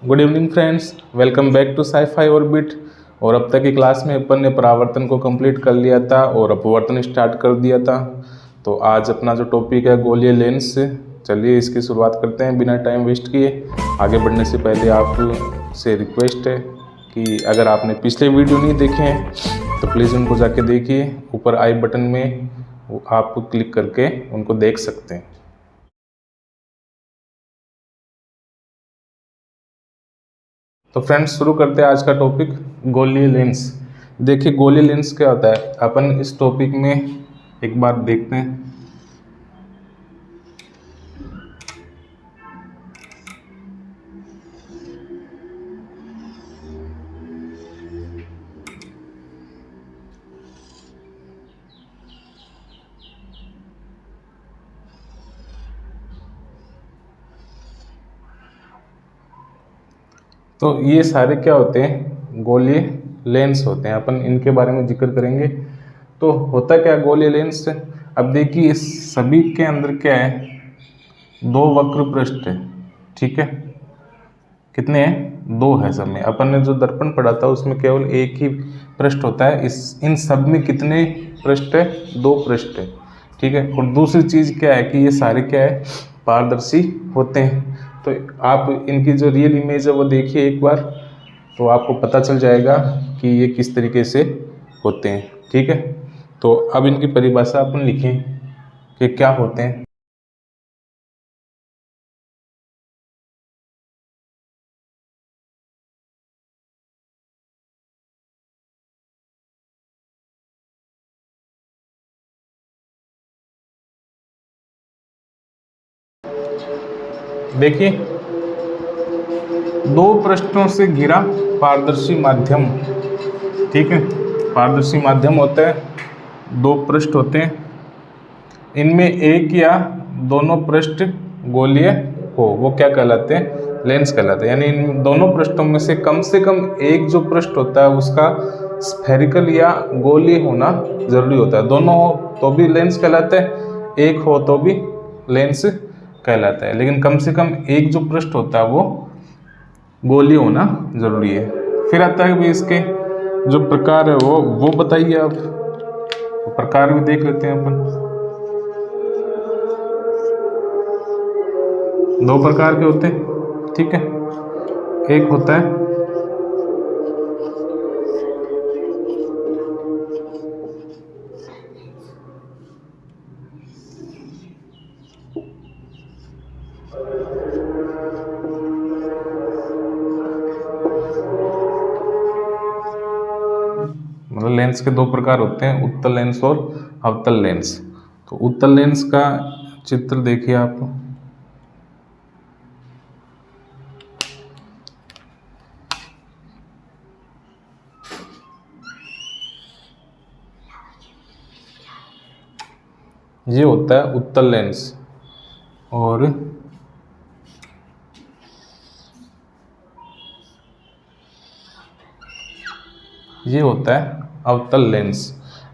Good evening friends, welcome back to sci-fi orbit. और अब तक की क्लास में अपन ने परावर्तन को कंप्लीट कर लिया था और अपवर्तन स्टार्ट कर दिया था। तो आज अपना जो टॉपिक है गोलीय लेंस। चलिए इसकी शुरुआत करते हैं बिना टाइम वेस्ट किए। आगे बढ़ने से पहले आपसे रिक्वेस्ट है कि अगर आपने पिछले वीडियो नहीं देखे हैं तो प्लीज़ उनको जाके देखिए। ऊपर आई बटन में आप क्लिक करके उनको देख सकते हैं। तो फ्रेंड्स शुरू करते हैं आज का टॉपिक गोलीय लेंस। देखिए गोलीय लेंस क्या होता है, अपन इस टॉपिक में एक बार देखते हैं। तो ये सारे क्या होते हैं, गोलीय लेंस होते हैं। अपन इनके बारे में जिक्र करेंगे। तो होता क्या गोलीय लेंस, अब देखिए इस सभी के अंदर क्या है, दो वक्र पृष्ठ है। ठीक है, कितने हैं, दो है सब में। अपन ने जो दर्पण पढ़ा था उसमें केवल एक ही पृष्ठ होता है। इस इन सब में कितने पृष्ठ है, दो पृष्ठ है। ठीक है, और दूसरी चीज़ क्या है कि ये सारे क्या है, पारदर्शी होते हैं। तो आप इनकी जो रियल इमेज है वो देखिए एक बार, तो आपको पता चल जाएगा कि ये किस तरीके से होते हैं। ठीक है, तो अब इनकी परिभाषा अपन लिखें कि क्या होते हैं। देखिए दो पृष्ठों से घिरा पारदर्शी माध्यम। ठीक है, पारदर्शी माध्यम होता है, दो पृष्ठ होते हैं, इनमें एक या दोनों पृष्ठ गोलीय हो, वो क्या कहलाते हैं, लेंस कहलाते हैं। यानी इन दोनों पृष्ठों में से कम एक जो पृष्ठ होता है उसका स्फेरिकल या गोलीय होना जरूरी होता है। दोनों हो तो भी लेंस कहलाता है, एक हो तो भी लेंस कहलाता है। लेकिन कम से कम एक जो पृष्ठ होता है वो गोलीय होना जरूरी है। फिर आता है भी इसके जो प्रकार है वो बताइए आप। प्रकार भी देख लेते हैं अपन। दो प्रकार के होते हैं। ठीक है, एक होता है मतलब लेंस के दो प्रकार होते हैं, उत्तल लेंस और अवतल लेंस। तो उत्तल लेंस का चित्र देखिए आप। ये होता है उत्तल लेंस और ये होता है अवतल लेंस।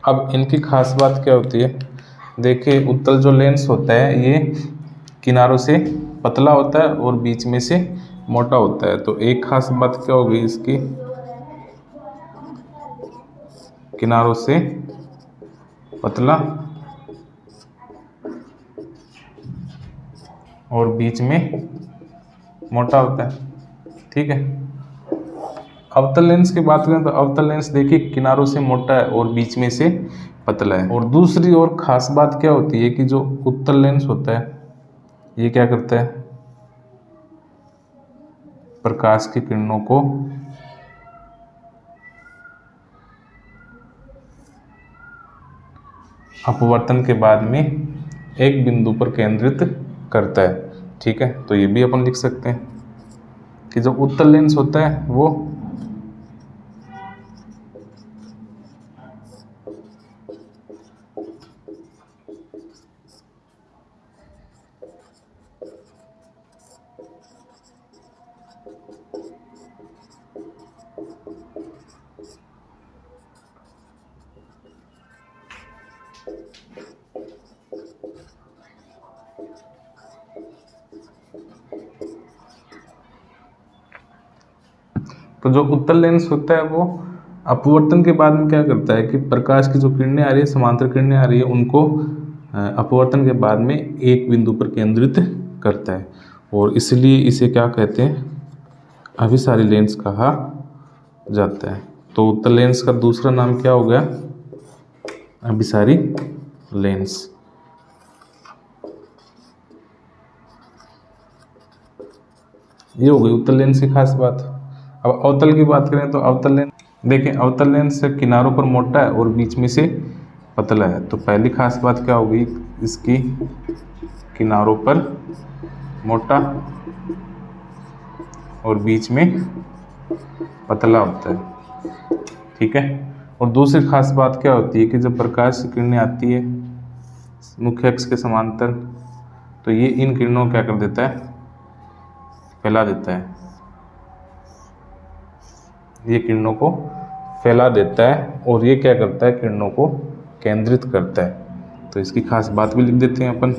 अब इनकी खास बात क्या होती है, देखिए उत्तल जो लेंस होता है ये किनारों से पतला होता है और बीच में से मोटा होता है। तो एक खास बात क्या होगी इसकी, किनारों से पतला और बीच में मोटा होता है। ठीक है, अवतल लेंस की बात करें तो अवतल लेंस देखिए किनारों से मोटा है और बीच में से पतला है। और दूसरी और खास बात क्या होती है कि जो उत्तल लेंस होता है ये क्या करता है, प्रकाश की किरणों को अपवर्तन के बाद में एक बिंदु पर केंद्रित करता है। ठीक है, तो ये भी अपन लिख सकते हैं कि जो उत्तल लेंस होता है वो तो जो उत्तल लेंस होता है वो अपवर्तन के बाद में क्या करता है कि प्रकाश की जो किरणें आ रही है, समांतर किरणें आ रही है, उनको अपवर्तन के बाद में एक बिंदु पर केंद्रित करता है, और इसलिए इसे क्या कहते हैं, अभिसारी लेंस कहा जाता है। तो उत्तल लेंस का दूसरा नाम क्या हो गया, अभिसारी लेंस। ये हो गई उत्तल लेंस की खास बात। अब अवतल की बात करें तो अवतल लेंस, देखें अवतल लेंस किनारों पर मोटा है और बीच में से पतला है। तो पहली खास बात क्या होगी, इसकी किनारों पर मोटा और बीच में पतला होता है, ठीक है। और दूसरी खास बात क्या होती है कि जब प्रकाश की किरणें आती है मुख्य अक्ष के समांतर, तो ये इन किरणों को क्या कर देता है, फैला देता है, ये किरणों को फैला देता है, और ये क्या करता है, किरणों को केंद्रित करता है। तो इसकी खास बात भी लिख देते हैं अपन।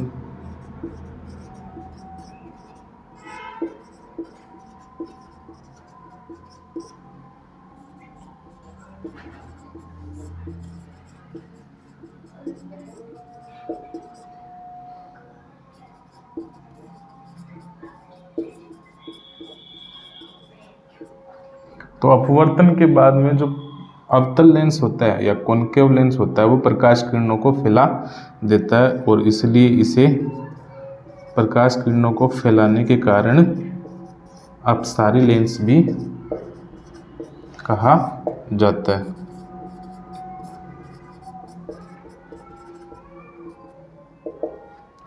तो अपवर्तन के बाद में जो अवतल लेंस होता है या कॉनकेव लेंस होता है वो प्रकाश किरणों को फैला देता है, और इसलिए इसे प्रकाश किरणों को फैलाने के कारण अपसारी लेंस भी कहा जाता है।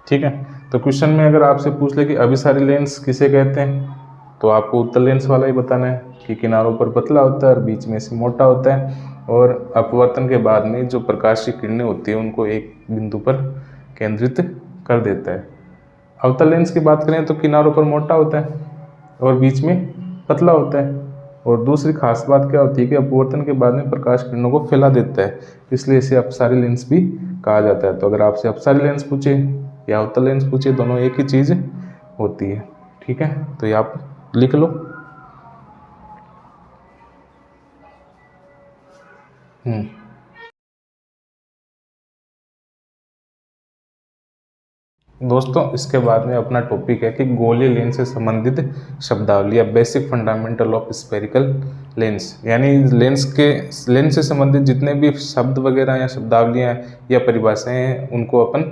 ठीक है। तो क्वेश्चन में अगर आपसे पूछ ले कि अभिसारी लेंस किसे कहते हैं, तो आपको उत्तल लेंस वाला ही बताना है कि किनारों पर पतला होता है और बीच में से मोटा होता है, और अपवर्तन के बाद में जो प्रकाश की किरणें होती है उनको एक बिंदु पर केंद्रित कर देता है। अवतल लेंस की बात करें तो किनारों पर मोटा होता है और बीच में पतला होता है, और दूसरी खास बात क्या होती है कि अपवर्तन के बाद में प्रकाश किरणों को फैला देता है, इसलिए इसे अपसारी लेंस भी कहा जाता है। तो अगर आपसे अपसारी लेंस पूछे या अवतल लेंस पूछे, दोनों एक ही चीज़ होती है, ठीक है। तो ये आप लिख लो। दोस्तों इसके बाद में अपना टॉपिक है कि गोलीय लेंस से संबंधित शब्दावली या basic fundamental of spherical lens, यानी लेंस से संबंधित जितने भी शब्द वगैरह या शब्दावलियाँ या परिभाषाएं हैं उनको अपन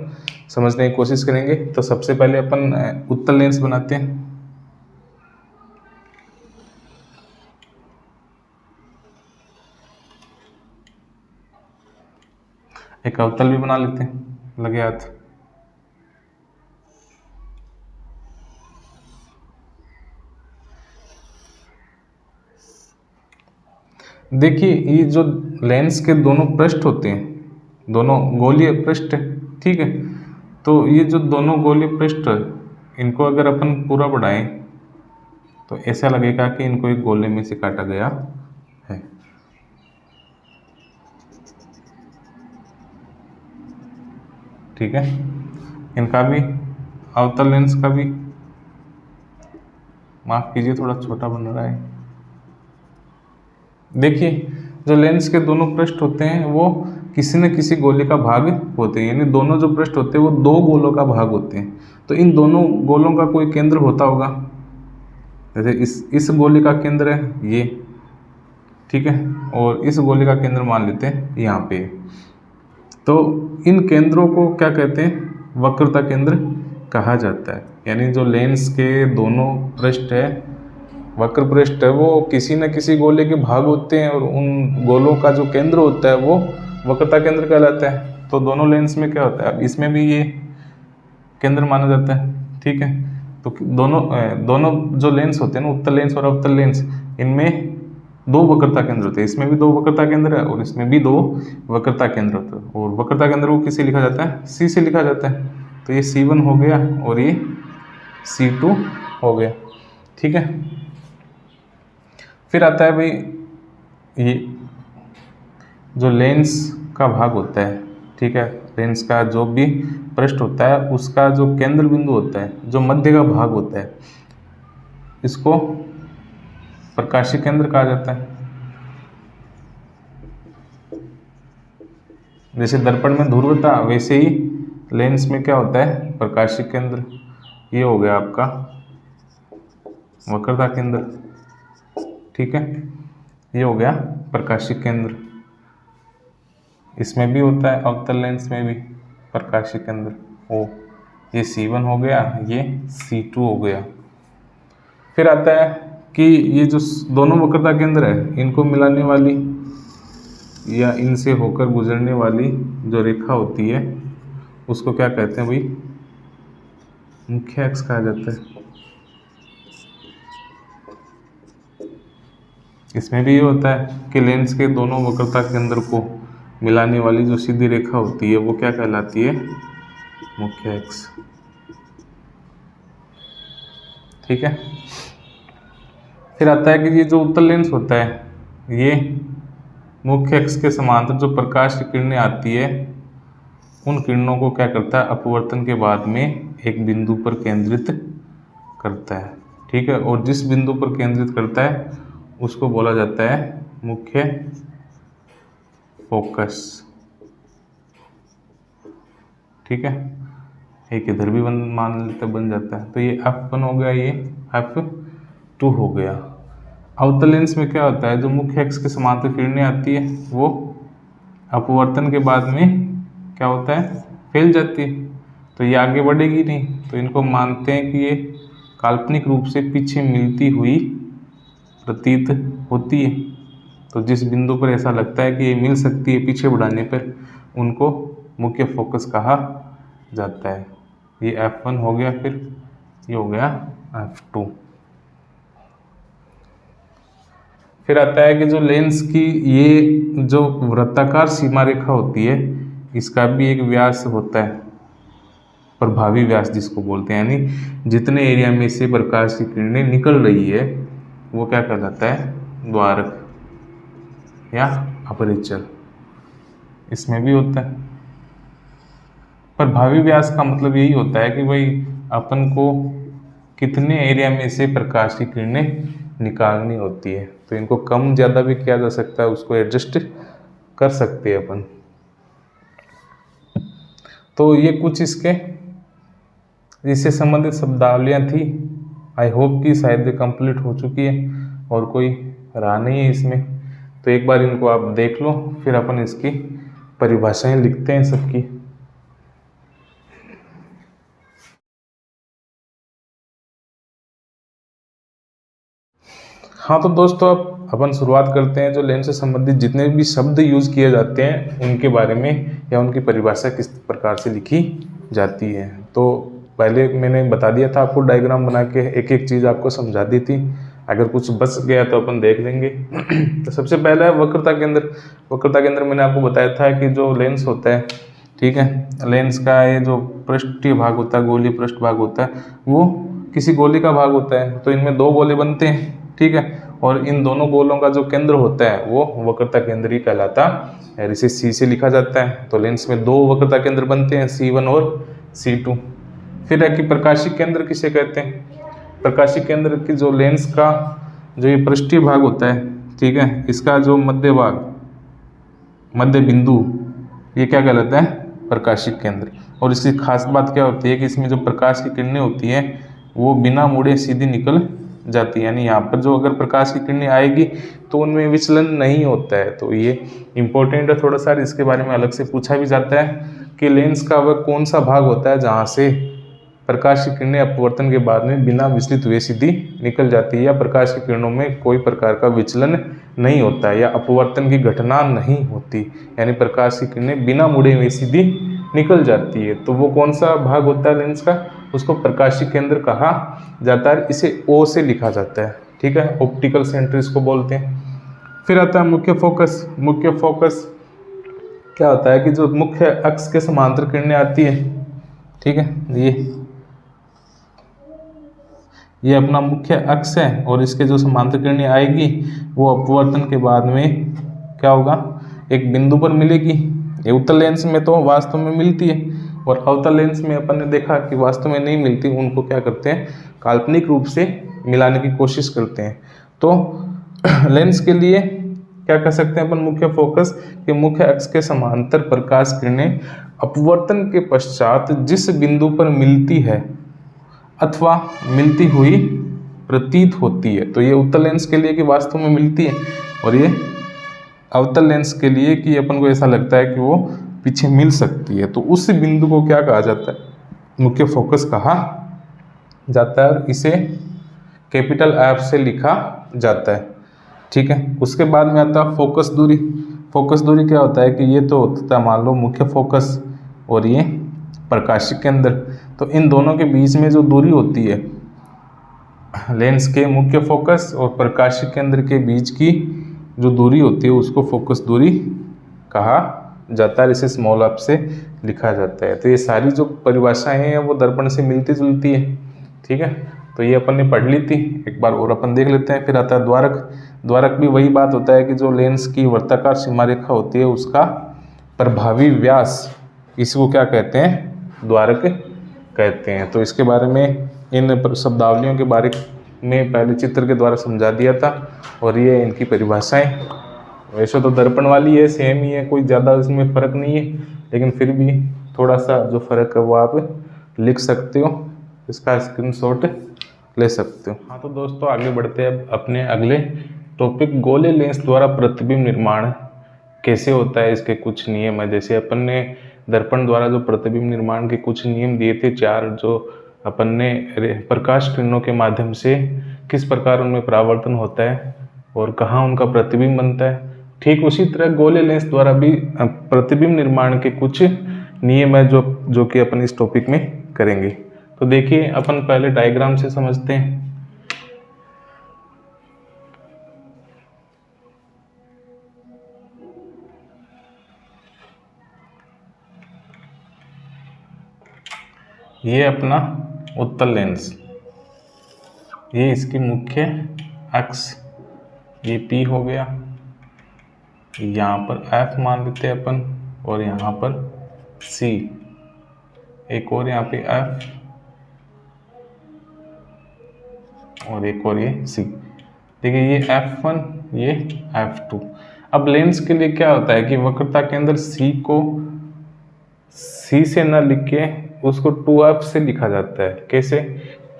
समझने की कोशिश करेंगे। तो सबसे पहले अपन उत्तल लेंस बनाते हैं। एक अवतल भी बना लेते हैं, लगे हाथ। देखिए ये जो लेंस के दोनों पृष्ठ होते हैं, दोनों गोलीय पृष्ठ, ठीक है। तो ये जो दोनों गोलीय पृष्ठ, इनको अगर अपन पूरा बढ़ाएं तो ऐसा लगेगा कि इनको एक गोले में से काटा गया है। ठीक है। इनका भी, अवतल लेंस का भी, माफ कीजिए थोड़ा छोटा बन रहा है। देखिए जो लेंस के दोनों पृष्ठ होते हैं वो किसी न किसी गोले का भाग होते हैं, यानी दोनों जो पृष्ठ होते हैं वो दो गोलों का भाग होते हैं। तो इन दोनों गोलों का कोई केंद्र होता होगा, जैसे इस गोले का केंद्र है ये, ठीक है, और इस गोले का केंद्र मान लेते हैं यहाँ पे। तो इन केंद्रों को क्या कहते हैं, वक्रता केंद्र कहा जाता है। यानी जो लेंस के दोनों पृष्ठ है, वक्र पृष्ठ है, वो किसी न किसी गोले के भाग होते हैं, और उन गोलों का जो केंद्र होता है वो वक्रता केंद्र कहलाता है। तो दोनों लेंस में क्या होता है, अब इसमें भी ये केंद्र माना जाता है, ठीक है। तो दोनों जो लेंस होते हैं ना, उत्तल लेंस और अवतल लेंस, इनमें दो वक्रता केंद्र होते हैं। इसमें भी दो वक्रता केंद्र है और इसमें भी दो वक्रता केंद्र होते हैं, और वक्रता केंद्र को किससे लिखा जाता है, C से लिखा जाता है। तो ये C1 हो गया और ये C2 हो गया, ठीक है। फिर आता है भाई ये जो लेंस का भाग होता है, ठीक है, लेंस का जो भी पृष्ठ होता है उसका जो केंद्र बिंदु होता है, जो मध्य का भाग होता है, इसको प्रकाशिक केंद्र कहा जाता है। जैसे दर्पण में ध्रुवता, वैसे ही लेंस में क्या होता है, प्रकाशिक केंद्र। ये हो गया आपका वक्रता केंद्र, ठीक है, ये हो गया प्रकाशिक केंद्र। इसमें भी होता है, अवतल लेंस में भी प्रकाशिक केंद्र। ओ, ये C1 हो गया, ये C2 हो गया। फिर आता है कि ये जो दोनों वक्रता केंद्र है, इनको मिलाने वाली या इनसे होकर गुजरने वाली जो रेखा होती है उसको क्या कहते हैं भाई, मुख्य अक्ष कहा जाता है। इसमें भी ये होता है कि लेंस के दोनों वक्रता केंद्र को मिलाने वाली जो सीधी रेखा होती है वो क्या कहलाती है, मुख्य अक्ष, ठीक है। फिर आता है कि ये जो उत्तल लेंस होता है, ये मुख्य अक्ष के समांतर जो प्रकाश की किरणें आती है उन किरणों को क्या करता है, अपवर्तन के बाद में एक बिंदु पर केंद्रित करता है, ठीक है। और जिस बिंदु पर केंद्रित करता है उसको बोला जाता है मुख्य फोकस, ठीक है। एक इधर भी मान लेते बन जाता है, तो ये F1 हो गया, ये F2 हो गया। अवतल लेंस में क्या होता है, जो मुख्य अक्ष के समांतर किरणें आती है वो अपवर्तन के बाद में क्या होता है, फैल जाती है, तो ये आगे बढ़ेगी नहीं, तो इनको मानते हैं कि ये काल्पनिक रूप से पीछे मिलती हुई प्रतीत होती है। तो जिस बिंदु पर ऐसा लगता है कि ये मिल सकती है पीछे बढ़ाने पर, उनको मुख्य फोकस कहा जाता है। ये F1 हो गया, फिर ये हो गया F2। फिर आता है कि जो लेंस की ये जो वृत्ताकार सीमा रेखा होती है, इसका भी एक व्यास होता है, प्रभावी व्यास जिसको बोलते हैं, यानी जितने एरिया में से प्रकाश की किरणें निकल रही है वो क्या कहलाता है, द्वारक या अपर्चर। इसमें भी होता है। प्रभावी व्यास का मतलब यही होता है कि भाई अपन को कितने एरिया में से प्रकाश की किरणें निकालनी होती है, तो इनको कम ज़्यादा भी किया जा सकता है, उसको एडजस्ट कर सकते हैं अपन। तो ये कुछ इससे संबंधित शब्दावलियाँ थी। आई होप कि शायद कंप्लीट हो चुकी है और कोई रहा नहीं है इसमें, तो एक बार इनको आप देख लो, फिर अपन इसकी परिभाषाएं लिखते हैं सबकी। हाँ तो दोस्तों, अब अपन शुरुआत करते हैं जो लेंस से संबंधित जितने भी शब्द यूज किए जाते हैं उनके बारे में, या उनकी परिभाषा किस प्रकार से लिखी जाती है। तो पहले मैंने बता दिया था आपको, डायग्राम बना के एक एक चीज़ आपको समझा दी थी। अगर कुछ बच गया तो अपन देख लेंगे। तो सबसे पहला है वक्रता केंद्र। वक्रता केंद्र मैंने आपको बताया था कि जो लेंस होता है, ठीक है, लेंस का ये जो पृष्ठीय भाग होता है, गोलीय पृष्ठ भाग होता है, वो किसी गोली का भाग होता है। तो इनमें दो गोले बनते हैं, ठीक है, और इन दोनों गोलों का जो केंद्र होता है वो वक्रता केंद्र ही कहलाता है। इसे C से लिखा जाता है। तो लेंस में दो वक्रता केंद्र बनते हैं, C1 और C2। फिर है कि प्रकाशिक केंद्र किसे कहते हैं। प्रकाशिक केंद्र की जो लेंस का जो ये पृष्ठीय भाग होता है, ठीक है, इसका जो मध्य भाग, मध्य बिंदु, ये क्या कहलाता है, प्रकाशिक केंद्र। और इसकी खास बात क्या होती है कि इसमें जो प्रकाश की किरणें होती हैं वो बिना मुड़े सीधी निकल जाती है, यानी यहाँ पर जो अगर प्रकाश की किरणें आएगी तो उनमें विचलन नहीं होता है। तो ये इम्पोर्टेंट है थोड़ा सा, इसके बारे में अलग से पूछा भी जाता है कि लेंस का वह कौन सा भाग होता है जहाँ से प्रकाश की किरणें अपवर्तन के बाद में बिना विचलित हुए सीधी निकल जाती है, या प्रकाश की किरणों में कोई प्रकार का विचलन नहीं होता है, या अपवर्तन की घटना नहीं होती, यानी प्रकाश की किरणें बिना मुड़े हुए सीधी निकल जाती है। तो वो कौन सा भाग होता है लेंस का, उसको प्रकाशिक केंद्र कहा जाता है। इसे O से लिखा जाता है, ठीक है, ऑप्टिकल सेंटर इसको बोलते हैं। फिर आता है मुख्य फोकस। मुख्य फोकस क्या होता है कि जो मुख्य अक्ष के समांतर किरणें आती है, ठीक है, ये अपना मुख्य अक्ष है, और इसके जो समांतर किरणें आएगी वो अपवर्तन के बाद में क्या होगा, एक बिंदु पर मिलेगी। ये उत्तल लेंस में तो वास्तव में मिलती है, और अवतल लेंस में अपन ने देखा कि वास्तव में नहीं मिलती, उनको क्या करते हैं, काल्पनिक रूप से मिलाने की कोशिश करते हैं। तो लेंस के लिए क्या कह सकते हैं अपन, मुख्य फोकस के मुख्य अक्ष के समांतर प्रकाश किरणें अपवर्तन के पश्चात जिस बिंदु पर मिलती है अथवा मिलती हुई प्रतीत होती है, तो ये उत्तल लेंस के लिए कि वास्तव में मिलती है, और ये अवतल लेंस के लिए कि अपन को ऐसा लगता है कि वो पीछे मिल सकती है, तो उस बिंदु को क्या कहा जाता है, मुख्य फोकस कहा जाता है, और इसे कैपिटल एफ से लिखा जाता है। ठीक है, उसके बाद में आता है फोकस दूरी। फोकस दूरी क्या होता है कि ये तो होता है मान लो मुख्य फोकस और ये प्रकाशिक केंद्र, तो इन दोनों के बीच में जो दूरी होती है लेंस के मुख्य फोकस और प्रकाशिक केंद्र के बीच की जो दूरी होती है उसको फोकस दूरी कहा जाता है, इसे स्मॉल एफ से लिखा जाता है। तो ये सारी जो परिभाषाएं हैं वो दर्पण से मिलती जुलती है। ठीक है, तो ये अपन ने पढ़ ली थी, एक बार और अपन देख लेते हैं। फिर आता है द्वारक। द्वारक भी वही बात होता है कि जो लेंस की वर्ताकार सीमा रेखा होती है उसका प्रभावी व्यास, इसको क्या कहते हैं, द्वारक कहते हैं। तो इसके बारे में इन शब्दावलियों के बारे में पहले चित्र के द्वारा समझा दिया था, और ये इनकी परिभाषाएं वैसे तो दर्पण वाली है, सेम ही है, कोई ज़्यादा इसमें फ़र्क नहीं है, लेकिन फिर भी थोड़ा सा जो फ़र्क है वो आप लिख सकते हो, इसका स्क्रीनशॉट ले सकते हो। हाँ तो दोस्तों आगे बढ़ते हैं अपने अगले टॉपिक, गोले लेंस द्वारा प्रतिबिंब निर्माण कैसे होता है, इसके कुछ नियम है। जैसे अपन ने दर्पण द्वारा जो प्रतिबिंब निर्माण के कुछ नियम दिए थे 4, जो अपन ने प्रकाश किरणों के माध्यम से किस प्रकार उनमें परावर्तन होता है और कहाँ उनका प्रतिबिंब बनता है, ठीक उसी तरह गोले लेंस द्वारा भी प्रतिबिंब निर्माण के कुछ नियम है जो कि अपन इस टॉपिक में करेंगे। तो देखिए अपन पहले डायग्राम से समझते हैं। ये अपना उत्तल लेंस, ये इसकी मुख्य अक्ष, ये P हो गया, यहाँ पर F मान लेते हैं अपन, और यहाँ पर C, एक और यहाँ पे F, और एक और ये C। देखिए ये F1, ये F2। अब लेंस के लिए क्या होता है कि वक्रता केंद्र C को C से न लिख के उसको 2F से लिखा जाता है। कैसे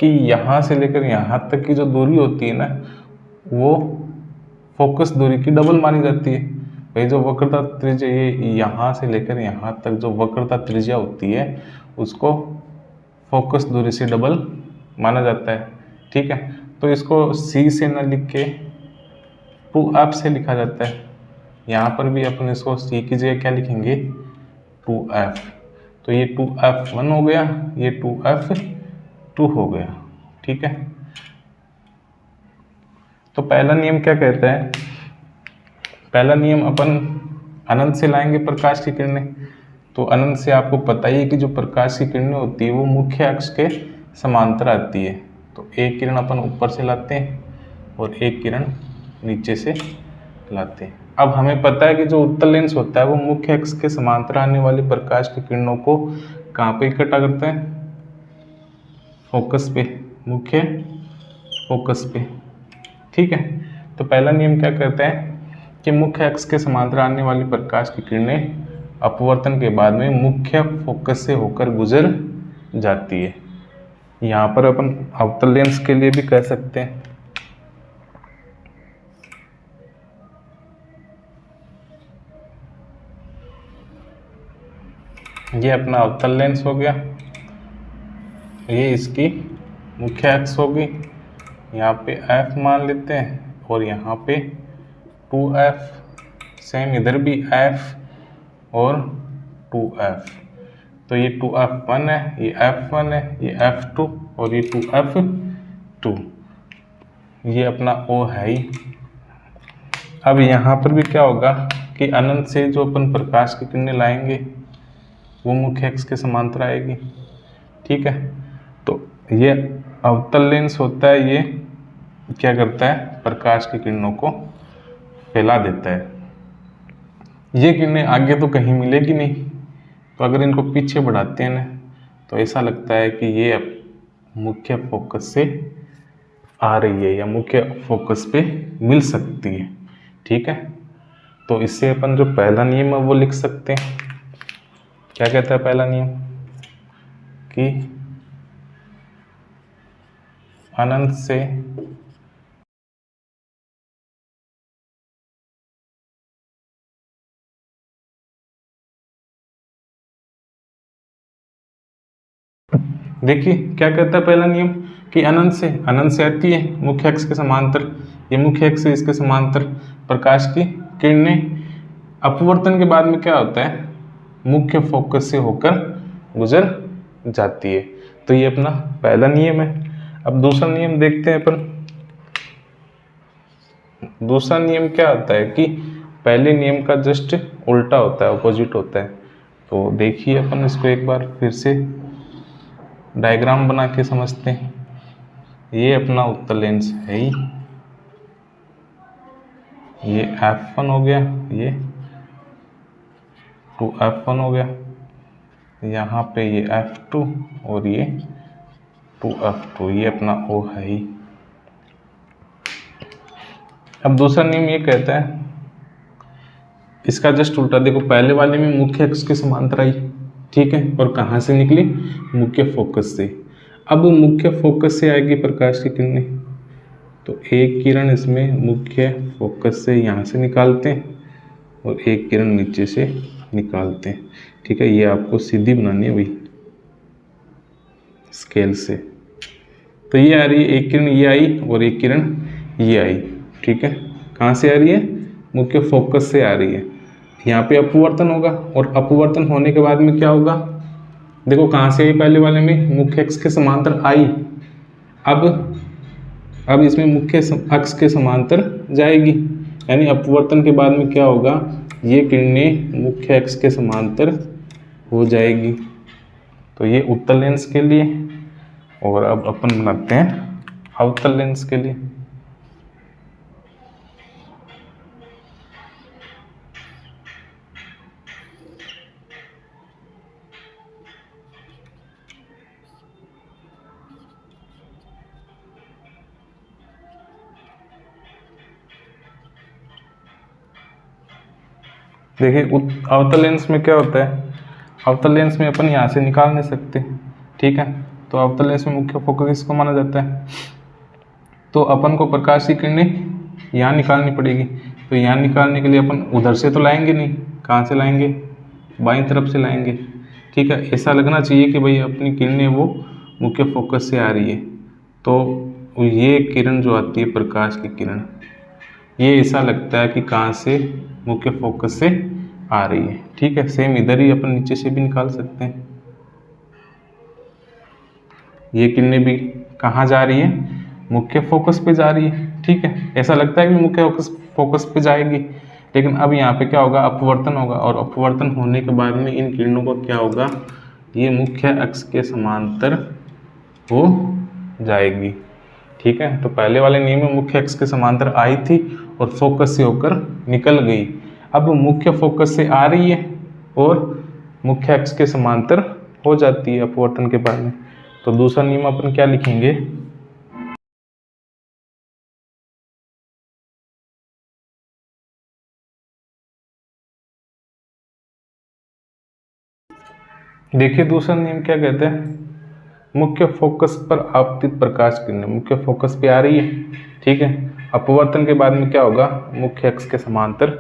कि यहाँ से लेकर यहाँ तक की जो दूरी होती है ना, वो फोकस दूरी की डबल मानी जाती है। भाई जो वक्रता त्रिज्या, ये यहाँ से लेकर यहाँ तक जो वक्रता त्रिज्या होती है उसको फोकस दूरी से डबल माना जाता है। ठीक है, तो इसको C से न लिख के 2F से लिखा जाता है। यहाँ पर भी अपन इसको C की जगह क्या लिखेंगे, 2F। तो ये 2F1 हो गया, ये 2F2 हो गया। ठीक है, तो पहला नियम क्या कहता है, पहला नियम अपन अनंत से लाएंगे प्रकाश की किरणें। तो अनंत से आपको पता ही है कि जो प्रकाश की किरणें होती है वो मुख्य अक्ष के समांतर आती है। तो एक किरण अपन ऊपर से लाते हैं और एक किरण नीचे से लाते हैं। अब हमें पता है कि जो उत्तल लेंस होता है वो मुख्य अक्ष के समांतर आने वाले प्रकाश की किरणों को कहाँ पे इकट्ठा करता है, फोकस पे, मुख्य फोकस पे। ठीक है, तो पहला नियम क्या कहता है कि मुख्य अक्ष के समांतर आने वाली प्रकाश की किरणें अपवर्तन के बाद में मुख्य फोकस से होकर गुजर जाती है। यहाँ पर अपन अवतल लेंस के लिए भी कह सकते हैं। ये अपना अवतल लेंस हो गया, ये इसकी मुख्य अक्ष होगी, यहाँ पे F मान लेते हैं और यहाँ पे 2F, सेम इधर भी F और 2F। तो ये 2F1 है, ये F1 है, ये F2 और ये 2F2, ये अपना O है ही। अब यहाँ पर भी क्या होगा कि अनंत से जो अपन प्रकाश की किरणें लाएंगे वो मुख्य अक्ष के समांतर आएगी। ठीक है, तो ये अवतल लेंस होता है, ये क्या करता है, प्रकाश की किरणों को फैला देता है। ये किरणें आगे तो कहीं मिलेगी नहीं, तो अगर इनको पीछे बढ़ाते हैं ना तो ऐसा लगता है कि ये मुख्य फोकस से आ रही है या मुख्य फोकस पे मिल सकती है। ठीक है, तो इससे अपन जो पहला नियम है वो लिख सकते हैं। क्या कहता है पहला नियम कि अनंत से देखिए क्या कहता है पहला नियम कि अनंत से आती है मुख्य अक्ष के समांतर, ये मुख्य अक्ष से इसके समांतर प्रकाश की किरणें अपवर्तन के बाद में क्या होता है, मुख्य फोकस से होकर गुजर जाती है। तो ये अपना पहला नियम है। अब दूसरा नियम देखते हैं अपन। दूसरा नियम क्या होता है कि पहले नियम का जस्ट उल्टा होता है, ऑपोजिट होता है। तो देखिए अपन इसको एक बार फिर से डायग्राम बना के समझते हैं। ये अपना उत्तल लेंस है ही, ये F1 हो गया, ये 2F1 हो गया, यहाँ पे ये F2 और ये 2F2, ये अपना O है ही। अब दूसरा नियम ये कहता है इसका जस्ट उल्टा, देखो पहले वाले में मुख्य अक्ष के समांतर आई, ठीक है, और कहाँ से निकली, मुख्य फोकस से। अब मुख्य फोकस से आएगी प्रकाश की किरणें, तो एक किरण इसमें मुख्य फोकस से यहाँ से निकालते हैं और एक किरण नीचे से निकालते हैं। ठीक है, ये आपको सीधी बनानी है भाई स्केल से। तो ये आ रही है एक किरण, ये आई और एक किरण ये आई। ठीक है, कहाँ से आ रही है, मुख्य फोकस से आ रही है। यहाँ पे अपवर्तन होगा और अपवर्तन होने के बाद में क्या होगा, देखो कहाँ से आई, पहले वाले में मुख्य अक्ष के समांतर आई, अब इसमें मुख्य अक्ष के समांतर जाएगी, यानी अपवर्तन के बाद में क्या होगा, ये किरणें मुख्य अक्ष के समांतर हो जाएगी। तो ये उत्तल लेंस के लिए, और अब अपन बनाते हैं अवतल लेंस के लिए। देखिए अवतल लेंस में क्या होता है, अवतल लेंस में अपन यहाँ से निकाल नहीं सकते। ठीक है, तो अवतल लेंस में मुख्य फोकस इसको माना जाता है। तो अपन को प्रकाश की किरणें यहाँ निकालनी पड़ेगी। तो यहाँ निकालने के लिए अपन उधर से तो लाएंगे नहीं, कहाँ से लाएंगे, बाईं तरफ से लाएंगे। ठीक है, ऐसा लगना चाहिए कि भाई अपनी किरणें वो मुख्य फोकस से आ रही है। तो ये किरण जो आती है प्रकाश की किरण, ये ऐसा लगता है कि कहाँ से, मुख्य फोकस से आ रही है। ठीक है, सेम इधर ही अपन नीचे से भी निकाल सकते हैं। ये किरणें भी कहाँ जा रही है, मुख्य फोकस पे जा रही है। ठीक है, ऐसा लगता है कि मुख्य फोकस पे जाएगी, लेकिन अब यहाँ पे क्या होगा, अपवर्तन होगा, और अपवर्तन होने के बाद में इन किरणों को क्या होगा, ये मुख्य अक्ष के समांतर हो जाएगी। ठीक है, तो पहले वाले नियम में मुख्य अक्ष के समांतर आई थी और फोकस से होकर निकल गई। अब मुख्य फोकस से आ रही है और मुख्य अक्ष के समांतर हो जाती है अपवर्तन के बाद में। तो दूसरा नियम अपन क्या लिखेंगे, देखिए दूसरा नियम क्या कहते हैं, मुख्य फोकस पर आपतित प्रकाश किरणें मुख्य फोकस पे आ रही है। ठीक है, अपवर्तन के बाद में क्या होगा, मुख्य अक्ष के समांतर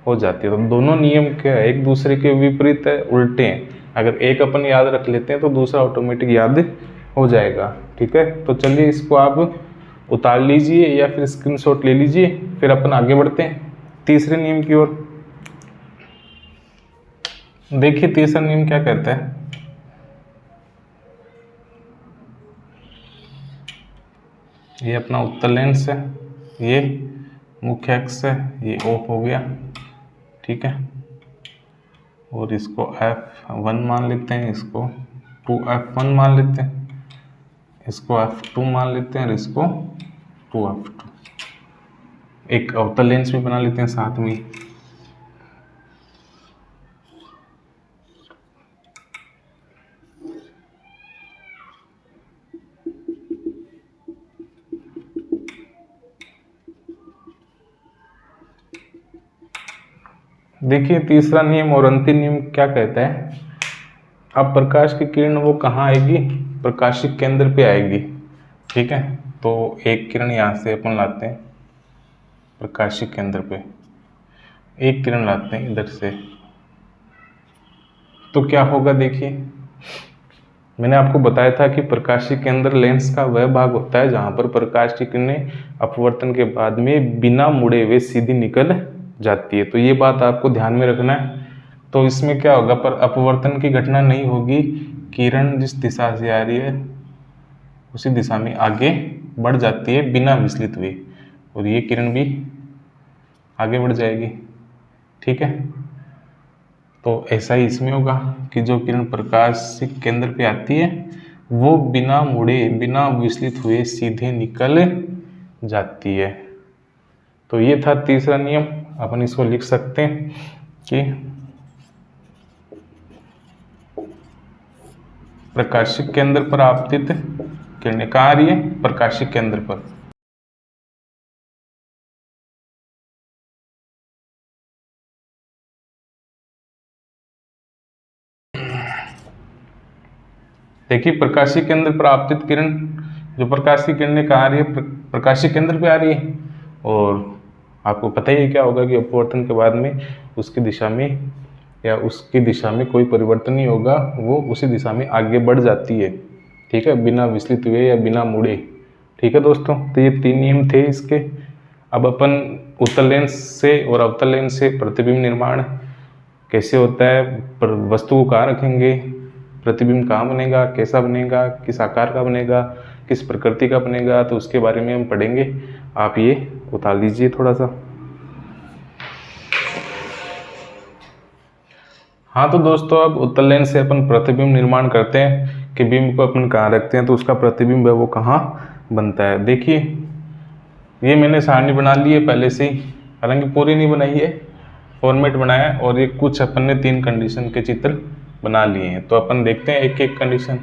हो जाती है। तो दोनों नियम क्या है, एक दूसरे के विपरीत है, उल्टे हैं। अगर एक अपन याद रख लेते हैं तो दूसरा ऑटोमेटिक याद हो जाएगा। ठीक है, तो चलिए इसको आप उतार लीजिए या फिर स्क्रीनशॉट ले लीजिए, फिर अपन आगे बढ़ते हैं तीसरे नियम की ओर। देखिए तीसरा नियम क्या कहता है, ये अपना उत्तल लेंस है, ये मुख्य अक्ष है, ये ऑफ हो गया। ठीक है, और इसको F1 मान लेते हैं, इसको 2F1 मान लेते हैं, इसको F2 मान लेते हैं और इसको 2F2। एक अवतल लेंस भी बना लेते हैं साथ में। देखिए तीसरा नियम और अंतिम नियम क्या कहता है, अब प्रकाश की किरण वो कहाँ आएगी, प्रकाशिक केंद्र पे आएगी। ठीक है, तो एक किरण यहाँ से अपन लाते हैं प्रकाशिक केंद्र पे, एक किरण लाते हैं इधर से, तो क्या होगा देखिए, मैंने आपको बताया था कि प्रकाशिक केंद्र लेंस का वह भाग होता है जहां पर प्रकाश की किरणें अपवर्तन के बाद में बिना मुड़े हुए सीधी निकल जाती है। तो ये बात आपको ध्यान में रखना है। तो इसमें क्या होगा, पर अपवर्तन की घटना नहीं होगी, किरण जिस दिशा से आ रही है उसी दिशा में आगे बढ़ जाती है बिना विचलित हुए, और ये किरण भी आगे बढ़ जाएगी। ठीक है, तो ऐसा ही इसमें होगा कि जो किरण प्रकाशिक केंद्र पे आती है वो बिना मुड़े बिना विचलित हुए सीधे निकल जाती है। तो ये था तीसरा नियम। अपन इसको लिख सकते हैं कि प्रकाशिक केंद्र पर आपतित किरणें कहाँ आ रही है, प्रकाशिक केंद्र पर। देखिए प्रकाशिक केंद्र पर आपतित किरण, जो प्रकाश की किरणें कहाँ आ रही है, प्रकाशिक केंद्र पे आ रही है, और आपको पता ही क्या होगा कि अपवर्तन के बाद में उसकी दिशा में या उसकी दिशा में कोई परिवर्तन नहीं होगा, वो उसी दिशा में आगे बढ़ जाती है। ठीक है, बिना विचलित हुए या बिना मुड़े। ठीक है दोस्तों, तो ये 3 नियम थे इसके। अब अपन उत्तल लेंस से और अवतल लेंस से प्रतिबिंब निर्माण कैसे होता है, पर वस्तु को कहाँ रखेंगे, प्रतिबिंब कहाँ बनेगा, कैसा बनेगा, किस आकार का बनेगा, किस प्रकृति का बनेगा, तो उसके बारे में हम पढ़ेंगे। आप ये उतार लीजिए थोड़ा सा। हाँ तो दोस्तों, अब उत्तल लेंस से अपन प्रतिबिंब निर्माण करते हैं कि बिंब को अपन कहाँ रखते हैं तो उसका प्रतिबिंब है वो कहाँ बनता है। देखिए ये मैंने सारणी बना ली है पहले से ही, हालांकि पूरी नहीं बनाई है, फॉर्मेट बनाया है, और ये कुछ अपन ने 3 कंडीशन के चित्र बना लिए हैं। तो अपन देखते हैं एक एक कंडीशन।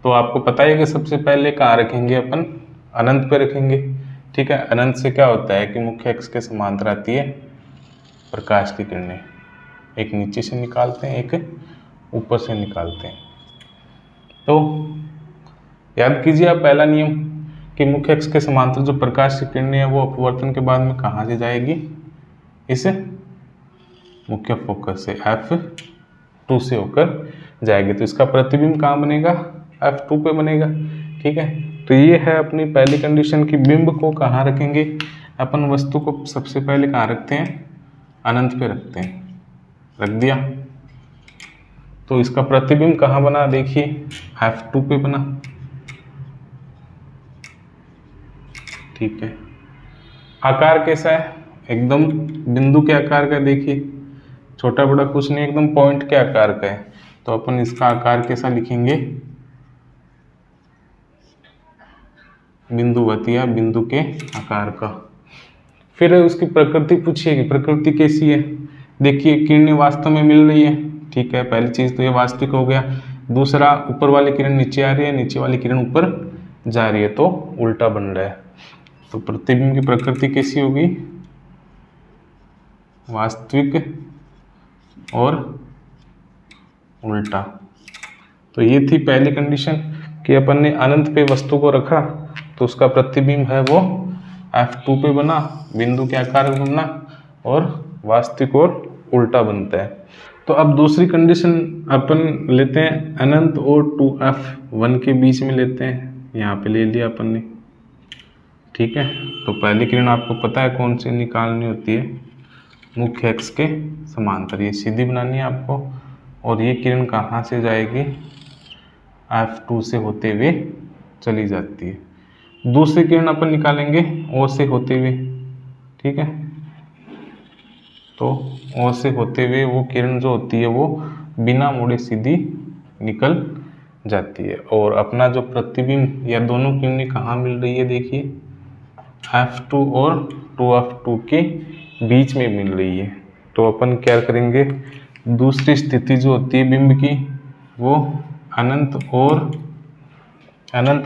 तो आपको पता है कि सबसे पहले कहाँ रखेंगे, अपन अनंत पे रखेंगे। ठीक है, अनंत से क्या होता है कि मुख्य अक्ष के समांतर आती है प्रकाश की किरणें, एक नीचे से निकालते हैं एक ऊपर से निकालते हैं। तो याद कीजिए आप पहला नियम कि मुख्य अक्ष के समांतर जो प्रकाश की किरणें है वो अपवर्तन के बाद में कहाँ से जाएगी, इस मुख्य फोकस से F2 से होकर जाएगी। तो इसका प्रतिबिंब कहाँ बनेगा, F2 पे बनेगा। ठीक है, तो ये है अपनी पहली कंडीशन कि बिंब को कहाँ रखेंगे, अपन वस्तु को सबसे पहले कहाँ रखते हैं, अनंत पे रखते हैं, रख दिया। तो इसका प्रतिबिंब कहाँ बना, देखिए F2 पे बना। ठीक है, आकार कैसा है, एकदम बिंदु के आकार का, देखिए छोटा बड़ा कुछ नहीं, एकदम पॉइंट के आकार का है। तो अपन इसका आकार कैसा लिखेंगे, बिंदुवत या बिंदु के आकार का। फिर उसकी प्रकृति पूछिए कि प्रकृति कैसी है। देखिए किरणें वास्तव में मिल रही है। ठीक है, पहली चीज तो ये वास्तविक हो गया। दूसरा, ऊपर वाली किरण नीचे आ रही है, नीचे वाली किरण ऊपर जा रही है, तो उल्टा बन रहा है। तो प्रतिबिंब की प्रकृति कैसी होगी, वास्तविक और उल्टा। तो ये थी पहली कंडीशन कि अपन ने अनंत पे वस्तु को रखा तो उसका प्रतिबिंब है वो F2 पे बना, बिंदु के आकार में बना, और वास्तविक और उल्टा बनता है। तो अब दूसरी कंडीशन अपन लेते हैं अनंत और 2F1 के बीच में लेते हैं, यहाँ पे ले लिया अपन ने। ठीक है, तो पहली किरण आपको पता है कौन सी निकालनी होती है, मुख्य अक्ष के समांतर, ये सीधी बनानी है आपको। और ये किरण कहाँ से जाएगी, F2 से होते हुए चली जाती है। दूसरी किरण अपन निकालेंगे O से होते हुए। ठीक है, तो O से होते हुए वो किरण जो होती है वो बिना मुड़े सीधी निकल जाती है। और अपना जो प्रतिबिंब या दोनों किरणें कहाँ मिल रही है, देखिए F2 और 2F2 के बीच में मिल रही है। तो अपन क्या करेंगे, दूसरी स्थिति जो होती है बिंब की वो अनंत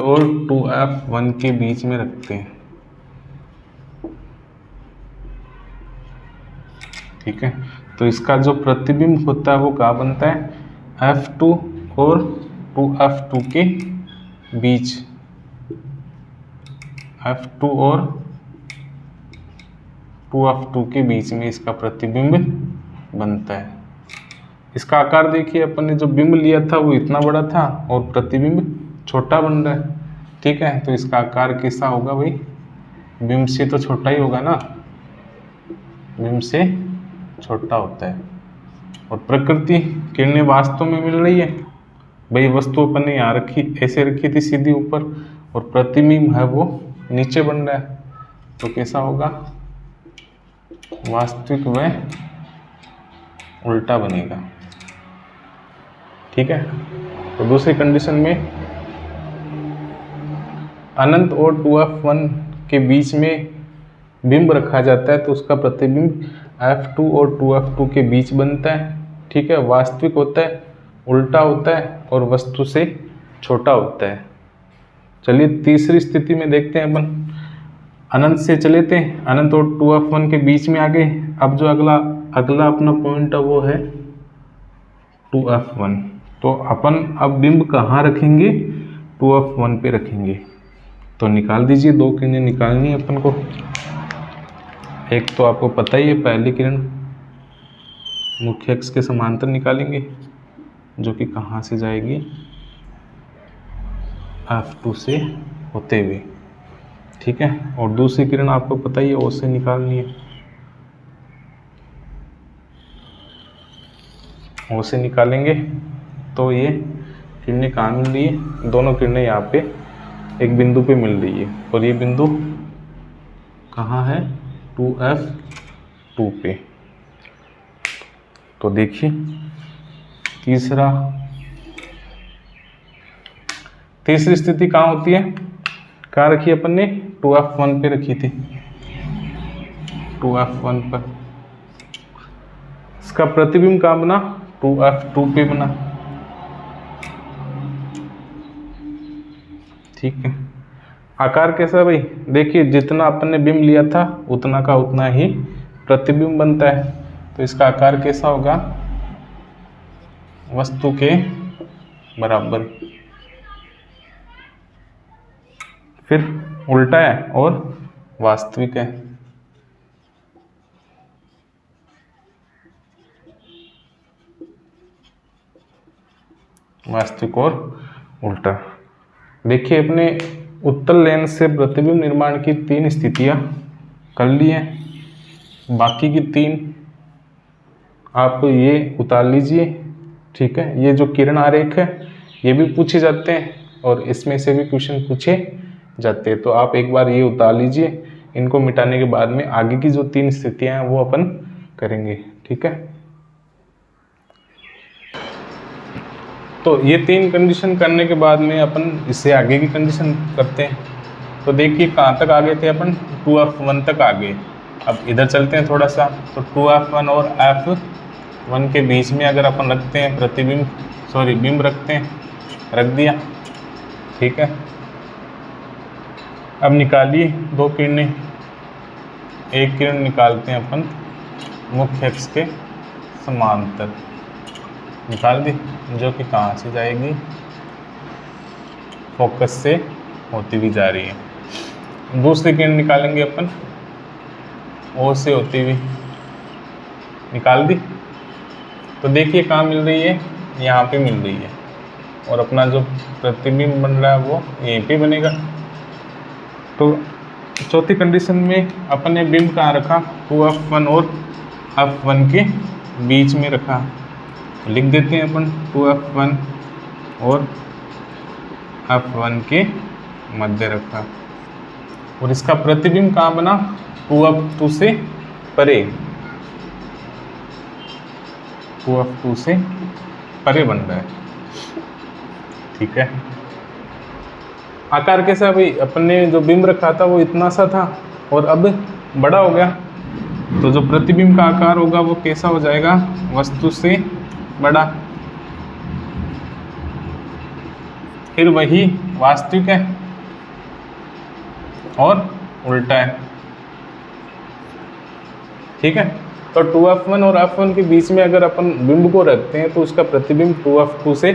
और 2F1 के बीच में रखते हैं। ठीक है, तो इसका जो प्रतिबिंब होता है वो क्या बनता है, F2 और 2F2 के बीच, F2 और 2F2 के बीच में इसका प्रतिबिंब बनता है। इसका आकार देखिए, अपन ने जो बिंब लिया था वो इतना बड़ा था और प्रतिबिंब छोटा बन रहा है, ठीक है। तो इसका आकार कैसा होगा भाई, बिंब से तो छोटा ही होगा ना, बिंब से छोटा होता है। और प्रकृति किरणें वास्तव में मिल रही है भाई, वस्तु अपन ने यहाँ रखी, ऐसे रखी थी सीधी ऊपर, और प्रतिबिंब है वो नीचे बन रहा है, तो कैसा होगा, वास्तविक व उल्टा बनेगा, ठीक है। तो दूसरी कंडीशन में अनंत और 2F1 के बीच में बिंब रखा जाता है तो उसका प्रतिबिंब F2 और 2F2 के बीच बनता है, ठीक है। वास्तविक होता है, उल्टा होता है और वस्तु से छोटा होता है। चलिए तीसरी स्थिति में देखते हैं अपन, अनंत से चले थे, अनंत और 2F1 के बीच में आ गए। अब जो अगला अपना पॉइंट है वो है 2F1। तो अपन अब बिंब कहाँ रखेंगे, 2F1 पे रखेंगे। तो निकाल दीजिए, दो किरणें निकालनी है अपन को। एक तो आपको पता ही है, पहली किरण मुख्य अक्ष के समांतर निकालेंगे, जो कि कहाँ से जाएगी, F2 से होते हुए, ठीक है। और दूसरी किरण आपको पता ही है, O से निकालनी है, O से निकालेंगे तो ये किरणें कहाँ मिल रही है, दोनों किरणें यहाँ पे एक बिंदु पे मिल रही है, और ये बिंदु कहाँ है, 2F2 पे। तो देखिए तीसरी स्थिति कहाँ होती है, कहाँ रखी अपन ने, 2F1 पे रखी थी, 2F1 पर। इसका प्रतिबिंब कहाँ बना, 2F2 पे बना, ठीक है। आकार कैसा है भाई, देखिए जितना अपन ने बिंब लिया था उतना का उतना ही प्रतिबिंब बनता है। तो इसका आकार कैसा होगा, वस्तु के बराबर। फिर उल्टा है और वास्तविक है, वास्तविक और उल्टा। देखिए अपने उत्तल लेंस से प्रतिबिंब निर्माण की 3 स्थितियां कर ली हैं, बाकी की 3 आप ये उतार लीजिए, ठीक है। ये जो किरण आरेख है ये भी पूछे जाते हैं और इसमें से भी क्वेश्चन पूछे जाते हैं, तो आप एक बार ये उतार लीजिए। इनको मिटाने के बाद में आगे की जो 3 स्थितियां हैं वो अपन करेंगे, ठीक है। तो ये 3 कंडीशन करने के बाद में अपन इससे आगे की कंडीशन करते हैं। तो देखिए कहाँ तक आ गए थे अपन, 2F1 तक आ गए। अब इधर चलते हैं थोड़ा सा, तो 2F1 और F1 के बीच में अगर अपन रखते हैं बिंब रखते हैं, रख दिया, ठीक है। अब निकालिए 2 किरणें, एक किरण निकालते हैं अपन मुख्य अक्ष के समांतर, निकाल दी, जो कि कहाँ से जाएगी, फोकस से होती हुई जा रही है। दूसरी किरण निकालेंगे अपन O से होती हुई, निकाल दी। तो देखिए कहाँ मिल रही है, यहाँ पे मिल रही है, और अपना जो प्रतिबिंब बन रहा है वो यहीं पे बनेगा। तो चौथी कंडीशन में अपन ने बिंब कहाँ रखा, 2F1 और F1 के बीच में रखा। तो लिख देते हैं अपन 2F1 और F1 के मध्य रखा, और इसका प्रतिबिंब कहाँ बना, 2F2 से परे, 2F2 से परे बन रहा है, ठीक है। आकार कैसा है भाई, अपन ने जो बिंब रखा था वो इतना सा था और अब बड़ा हो गया, तो जो प्रतिबिंब का आकार होगा वो कैसा हो जाएगा, वस्तु से बड़ा। फिर वही वास्तविक है और उल्टा है, ठीक है। तो तो 2f1 और f1 के बीच में अगर अपन बिंब को रखते हैं तो उसका प्रतिबिंब 2f2 से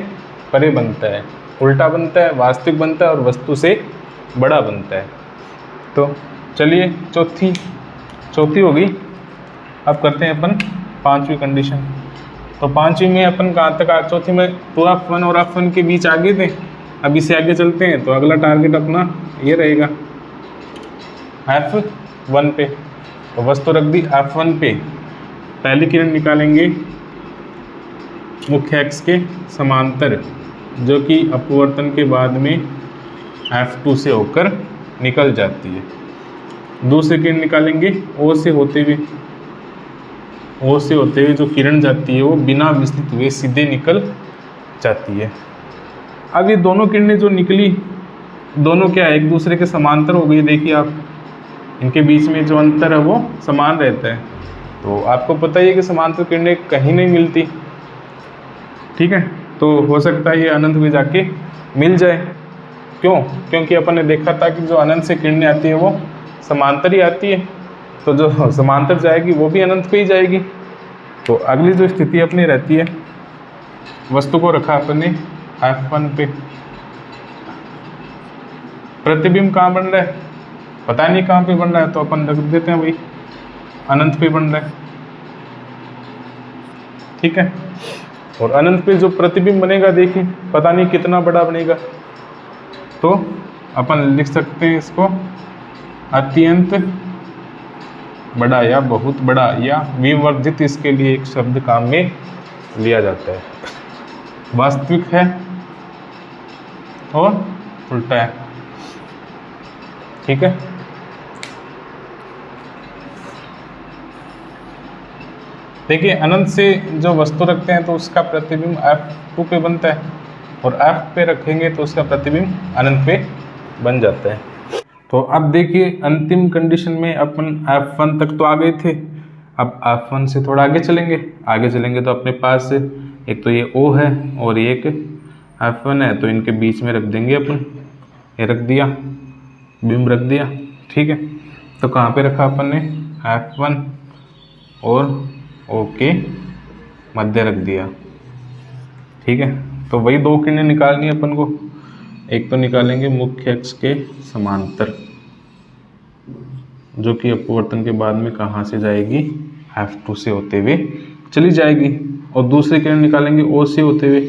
परे बनता है, उल्टा बनता है, वास्तविक बनता है और वस्तु से बड़ा बनता है। तो चलिए चौथी होगी। अब करते हैं अपन पांचवी कंडीशन। तो पांचवी में अपन कहाँ तक चौथी में 2f1 और f1 के बीच आगे थे, अब इससे आगे चलते हैं। तो अगला टारगेट अपना ये रहेगा f1 पे। तो वस्तु रख दी f1 पे, पहली किरण निकालेंगे मुख्य अक्ष के समांतर, जो कि अपवर्तन के बाद में f2 से होकर निकल जाती है। दूसरी किरण निकालेंगे O से होते हुए जो किरण जाती है वो बिना विचलित हुए सीधे निकल जाती है। अब ये दोनों किरणें जो निकली, दोनों क्या है, एक दूसरे के समांतर हो गई। देखिए आप, इनके बीच में जो अंतर है वो समान रहता है। तो आपको पता ही है कि समांतर किरणें कहीं नहीं मिलती, ठीक है। तो हो सकता है ये अनंत में जाके मिल जाए। क्यों? क्योंकि अपन ने देखा था कि जो अनंत से किरणें आती है वो समांतर ही आती है, तो जो समांतर जाएगी वो भी अनंत पे ही जाएगी। तो अगली जो स्थिति अपनी रहती है, वस्तु को रखा अपन ने f1 पे, प्रतिबिंब कहाँ बन रहा है पता नहीं कहाँ पे बन रहा है, तो अपन रख देते हैं भाई अनंत पे बन रहा है, ठीक है। और अनंत पे जो प्रतिबिंब बनेगा देखिए पता नहीं कितना बड़ा बनेगा, तो अपन लिख सकते हैं इसको अत्यंत बड़ा या बहुत बड़ा या विवर्धित, इसके लिए एक शब्द काम में लिया जाता है। वास्तविक है और उल्टा है, ठीक है। देखिए अनंत से जो वस्तु रखते हैं तो उसका प्रतिबिंब f2 पे बनता है, और f पे रखेंगे तो उसका प्रतिबिंब अनंत पे बन जाता है। तो अब देखिए अंतिम कंडीशन में अपन f1 तक तो आ गए थे, अब f1 से थोड़ा आगे चलेंगे तो अपने पास एक तो ये O है और एक f1 है, तो इनके बीच में रख देंगे अपन, ये रख दिया, बिंब रख दिया, ठीक है। तो कहाँ पे रखा अपन ने f1 और O के मध्य रख दिया, ठीक है। तो वही दो किरणें निकालनी है अपन को, एक तो निकालेंगे मुख्य अक्ष के समांतर, जो कि अपवर्तन के बाद में कहाँ से जाएगी f2 से होते हुए चली जाएगी, और दूसरी किरण निकालेंगे O से होते हुए,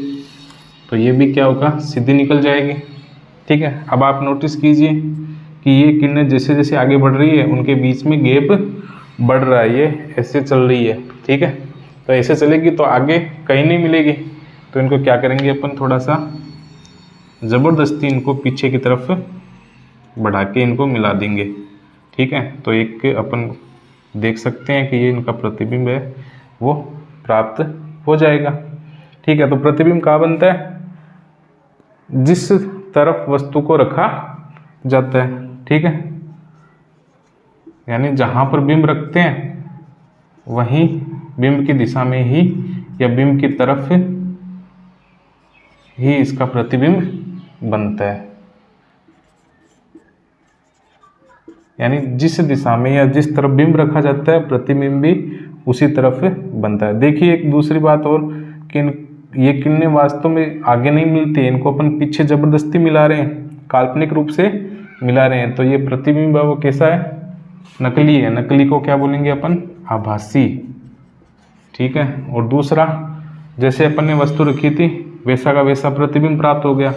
तो ये भी क्या होगा, सीधी निकल जाएगी, ठीक है। अब आप नोटिस कीजिए कि ये किरणें जैसे जैसे आगे बढ़ रही है उनके बीच में गैप बढ़ रहा है, ये ऐसे चल रही है, ठीक है। तो ऐसे चलेगी तो आगे कहीं नहीं मिलेगी, तो इनको क्या करेंगे अपन, थोड़ा सा ज़बरदस्ती इनको पीछे की तरफ बढ़ा के इनको मिला देंगे, ठीक है। तो एक अपन देख सकते हैं कि ये इनका प्रतिबिंब है वो प्राप्त हो जाएगा, ठीक है। तो प्रतिबिंब कहाँ बनता है, जिस तरफ वस्तु को रखा जाता है, ठीक है। यानी जहाँ पर बिंब रखते हैं वहीं बिंब की दिशा में ही या बिंब की तरफ ही इसका प्रतिबिंब बनता है। यानी जिस दिशा में या जिस तरफ बिंब रखा जाता है प्रतिबिंब भी उसी तरफ बनता है। देखिए एक दूसरी बात और कि ये किरणें वास्तव में आगे नहीं मिलती, इनको अपन पीछे जबरदस्ती मिला रहे हैं, काल्पनिक रूप से मिला रहे हैं। तो ये प्रतिबिंब है वो कैसा है, नकली है। नकली को क्या बोलेंगे अपन, आभासी, ठीक है। और दूसरा, जैसे अपन ने वस्तु रखी थी वैसा का वैसा प्रतिबिंब प्राप्त हो गया,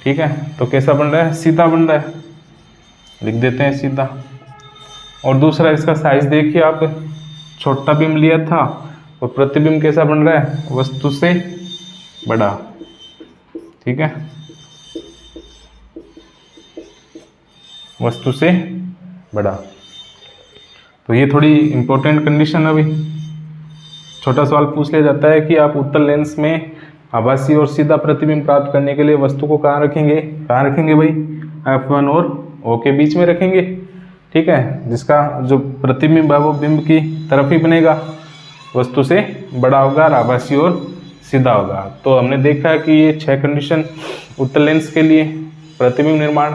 ठीक है। तो कैसा बन रहा है, सीधा बन रहा है, लिख देते हैं सीधा। और दूसरा इसका साइज देखिए आप, छोटा बिंब लिया था और प्रतिबिंब कैसा बन रहा है, वस्तु से बड़ा, ठीक है, वस्तु से बड़ा। तो ये थोड़ी इंपॉर्टेंट कंडीशन है। अभी छोटा सवाल पूछ लिया जाता है कि आप उत्तल लेंस में आभासी और सीधा प्रतिबिंब प्राप्त करने के लिए वस्तु को कहाँ रखेंगे, भाई f1 और O के बीच में रखेंगे, ठीक है। जिसका जो प्रतिबिंब है वो बिंब की तरफ ही बनेगा, वस्तु से बड़ा होगा, आभासी और सीधा होगा। तो हमने देखा है कि ये 6 कंडीशन उत्तल लेंस के लिए प्रतिबिंब निर्माण,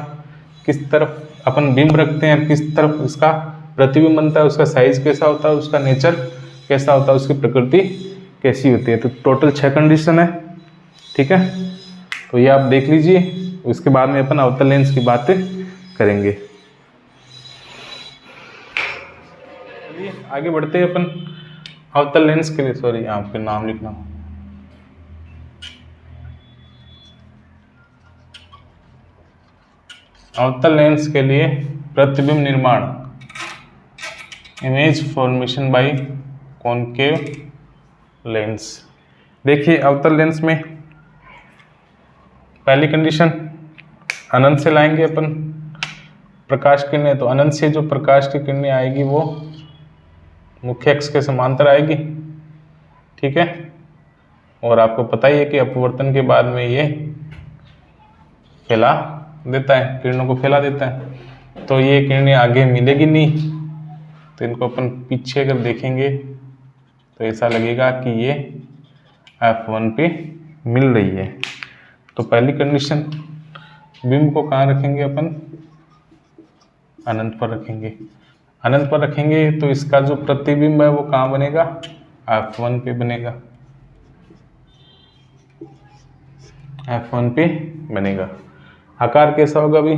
किस तरफ अपन बिंब रखते हैं, किस तरफ इसका प्रतिबिंब बनता है, उसका साइज कैसा होता है, उसका नेचर कैसा होता है, उसकी प्रकृति कैसी होती है। तो टोटल 6 कंडीशन है, ठीक है। तो ये आप देख लीजिए, उसके बाद में अपन अवतल लेंस की बातें करेंगे। चलिए आगे बढ़ते हैं अपन अवतल लेंस के लिए। सॉरी, यहाँ पे नाम लिखना। अवतल लेंस के लिए प्रतिबिंब निर्माण, image formation by concave lens. देखिए अवतल लेंस में पहली कंडीशन, अनंत से लाएंगे अपन प्रकाश किरणें। तो अनंत से जो प्रकाश की किरणें आएगी वो मुख्य अक्ष के समांतर आएगी, ठीक है। और आपको पता ही है कि अपवर्तन के बाद में ये फैला देता है, किरणों को फैला देता है। तो ये किरणें आगे मिलेगी नहीं, तो इनको अपन पीछे अगर देखेंगे तो ऐसा लगेगा कि ये F1 पे मिल रही है। तो पहली कंडीशन, बिंब को कहाँ रखेंगे अपन, अनंत पर रखेंगे। अनंत पर रखेंगे तो इसका जो प्रतिबिंब है वो कहाँ बनेगा, F1 पे बनेगा, F1 पे बनेगा। आकार कैसा होगा भाई,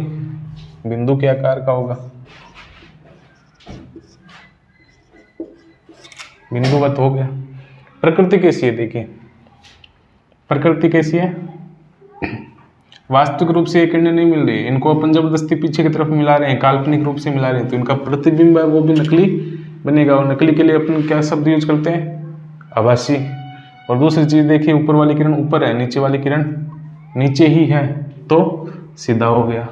बिंदु के आकार का होगा, बिंदुवत हो गया। प्रकृति कैसी है, देखिए प्रकृति कैसी है, वास्तविक रूप से ये किरणें नहीं मिल रही है, इनको अपन जबरदस्ती पीछे की तरफ मिला रहे हैं, काल्पनिक रूप से मिला रहे हैं, तो इनका प्रतिबिंब है वो भी नकली बनेगा। और नकली के लिए अपन क्या शब्द यूज करते हैं, आभासी। और दूसरी चीज देखिए, ऊपर वाली किरण ऊपर है, नीचे वाली किरण नीचे ही है, तो सीधा हो गया।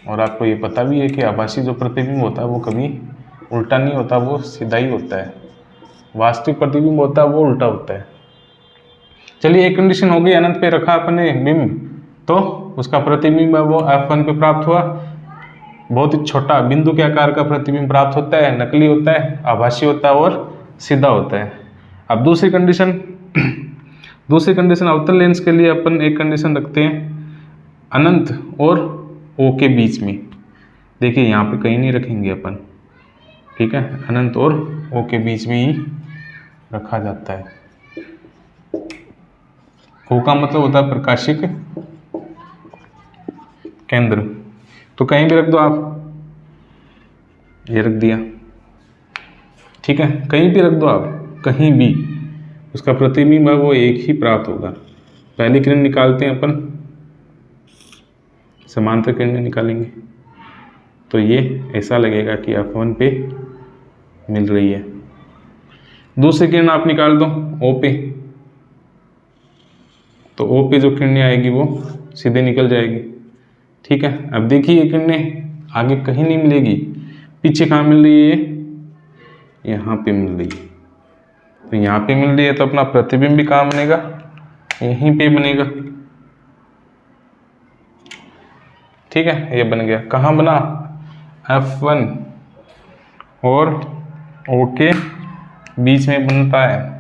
और आपको ये पता भी है कि आभासी जो प्रतिबिंब होता है वो कभी उल्टा नहीं होता, वो सीधा ही होता है। वास्तविक प्रतिबिंब होता है वो उल्टा होता है। चलिए एक कंडीशन हो गई, अनंत पे रखा अपने बिंब, तो उसका प्रतिबिंब है वो F1 पे प्राप्त हुआ। बहुत ही छोटा बिंदु के आकार का प्रतिबिंब प्राप्त होता है, नकली होता है, आभासी होता है और सीधा होता है। अब दूसरी कंडीशन अवतल लेंस के लिए अपन एक कंडीशन रखते हैं, अनंत और O के बीच में। देखिए यहाँ पे कहीं नहीं रखेंगे अपन, ठीक है, अनंत और O के बीच में ही रखा जाता है। O का मतलब होता है प्रकाशिक केंद्र, तो कहीं भी रख दो आप, ये रख दिया, ठीक है, कहीं भी रख दो आप, कहीं भी, उसका प्रतिबिंब है वो एक ही प्राप्त होगा। पहली किरण निकालते हैं अपन, समांतर किरणें निकालेंगे, तो ये ऐसा लगेगा कि F1 पे मिल रही है। दूसरी किरण आप निकाल दो O पे, तो O पे जो किरणें आएगी वो सीधे निकल जाएगी, ठीक है। अब देखिए ये किरणें आगे कहीं नहीं मिलेगी, पीछे कहाँ मिल रही है, यहाँ पे मिल रही है। तो यहाँ पे मिल रही है तो अपना प्रतिबिंब भी कहाँ बनेगा, यहीं पे बनेगा, ठीक है। ये बन गया, कहाँ बना, F1 और O के बीच में बनता है।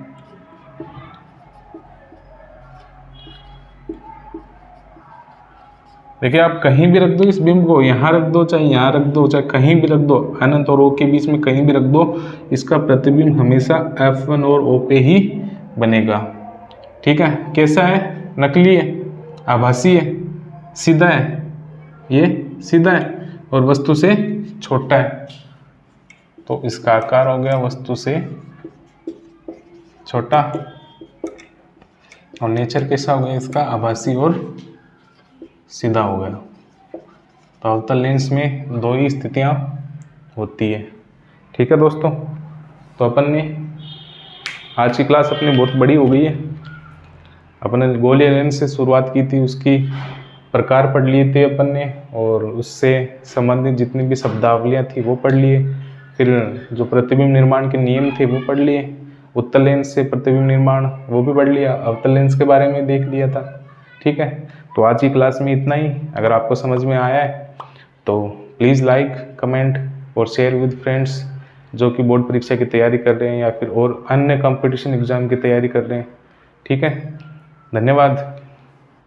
देखिए आप कहीं भी रख दो इस बिंब को, यहाँ रख दो चाहे यहाँ रख दो, चाहे कहीं भी रख दो, अनंत और O के बीच में कहीं भी रख दो, इसका प्रतिबिंब हमेशा F1 और O पे ही बनेगा, ठीक है। कैसा है, नकली है, आभासी है, सीधा है, ये सीधा है और वस्तु से छोटा है, तो इसका आकार हो गया वस्तु से छोटा। और नेचर कैसा हो गया इसका, आभासी और सीधा हो गया। तो अवतल लेंस में दो ही स्थितियां होती है, ठीक है दोस्तों। तो अपन ने आज की क्लास अपनी बहुत बड़ी हो गई है। अपन ने गोलीय लेंस से शुरुआत की थी, उसकी प्रकार पढ़ लिए थे अपन ने, और उससे संबंधित जितनी भी शब्दावलियाँ थी वो पढ़ लिए। फिर जो प्रतिबिंब निर्माण के नियम थे वो पढ़ लिए, उत्तल लेंस से प्रतिबिंब निर्माण वो भी पढ़ लिया, अवतल लेंस के बारे में देख लिया था, ठीक है। तो आज की क्लास में इतना ही। अगर आपको समझ में आया है तो प्लीज़ लाइक, कमेंट और शेयर विद फ्रेंड्स जो कि बोर्ड परीक्षा की तैयारी कर रहे हैं या फिर और अन्य कंपटीशन एग्जाम की तैयारी कर रहे हैं, ठीक है। धन्यवाद।